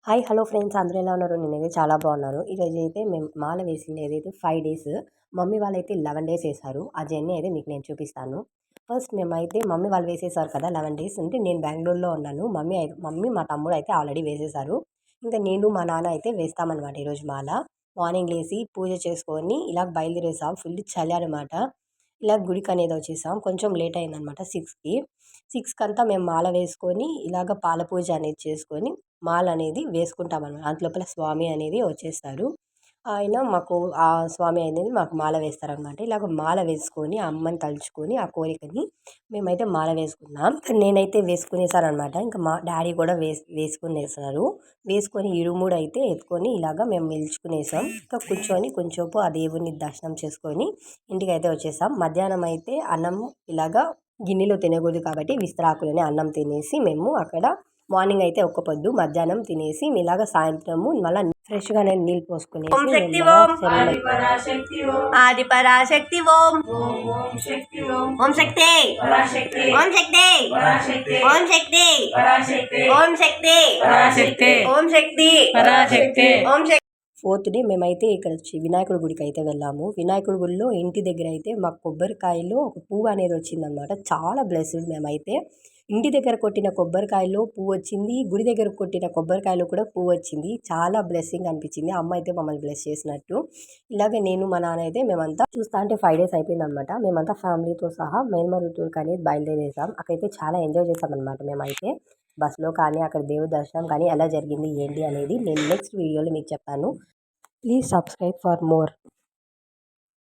Hi hello friends, అందరూ ఎలా ఉన్నారు? నేనైతే చాలా బాగున్నాను. ఈరోజు అయితే మేము మాల వేసింది ఏదైతే 5 డేస్, మమ్మీ వాళ్ళైతే 11 డేస్ వేశారు. ఆ జర్నీ అయితే మీకు నేను చూపిస్తాను. ఫస్ట్ మేమైతే మమ్మీ వాళ్ళు వేసేసారు కదా 11 డేస్. అంటే నేను బెంగళూరులో ఉన్నాను. మమ్మీ మా తమ్ముడు అయితే ఆల్రెడీ వేసేసారు. ఇంకా నేను మా నాన్న అయితే వేస్తామన్నమాట ఈరోజు మాల. మార్నింగ్ లేసి పూజ చేసుకొని ఇలా బయలుదేరేసాం. ఫుల్ చలి అనమాట. ఇలా గుడికి అనేది వచ్చేసాం. కొంచెం లేట్ అయిందనమాట 6కి. 6కి అంతా మేము మాల వేసుకొని ఇలాగ పాల పూజ అనేది చేసుకొని మాల అనేది వేసుకుంటామన్నమాట. అంతలోపల స్వామి అనేది వచ్చేస్తారు. ఆయన మాకు ఆ స్వామి అనేది మాకు మాల వేస్తారనమాట. ఇలాగ మాల వేసుకొని ఆ అమ్మని తలుచుకొని ఆ కోరికని మేమైతే మాల వేసుకున్నాం. నేనైతే వేసుకునేసాననమాట. ఇంకా మా డాడీ కూడా వేసుకునేసారు. వేసుకొని ఇరుముడు అయితే ఎత్తుకొని ఇలాగ మేము నిల్చుకునేసాం. ఇంకా కూర్చొని కొంచెంసేపు ఆ దేవుని దర్శనం చేసుకొని ఇంటికి అయితే వచ్చేసాం. మధ్యాహ్నం అయితే అన్నం ఇలాగా గిన్నెలో తినకూడదు కాబట్టి విస్తరాకులని అన్నం తినేసి మేము అక్కడ మార్నింగ్ అయితే ఒక్క పొద్దు, మధ్యాహ్నం తినేసి ఇలాగ సాయంత్రము మళ్ళీ ఫ్రెష్గా నేను నీళ్ళు పోసుకునేసి ఆది పరాశక్తి ఓం ఓం శక్తి ఓం శక్తి ఓం శక్తి ఓం శక్తి ఓం శక్తి ఓం శక్తి ఓం శక్తి. 4th డే మేమైతే ఇక్కడ వినాయకుడి గుడికి అయితే వెళ్ళాము. వినాయకుడి గుడిలో ఇంటి దగ్గర అయితే మాకు కొబ్బరికాయలో ఒక పువ్వు అనేది వచ్చిందనమాట. చాలా బ్లెస్డ్. మేమైతే ఇంటి దగ్గర కొట్టిన కొబ్బరికాయలో పువ్వు వచ్చింది, గుడి దగ్గర కొట్టిన కొబ్బరికాయలో కూడా పువ్వు వచ్చింది. చాలా బ్లెస్సింగ్ అనిపించింది. అమ్మ అయితే మమ్మల్ని బ్లెస్ చేసినట్టు. ఇలాగే నేను మా నాన్న అయితే మేమంతా చూస్తా అంటే 5 డేస్ అయిపోయిందనమాట. మేమంతా ఫ్యామిలీతో సహా మేల్మరుటూరుకి అనేది బయలుదేరేసాం. అక్కడైతే చాలా ఎంజాయ్ చేసామన్నమాట. మేమైతే బస్సులో కానీ అక్కడ దేవుడి దర్శనం కానీ ఎలా జరిగింది ఏంటి అనేది నేను నెక్స్ట్ వీడియోలో మీకు చెప్తాను. Please subscribe for more.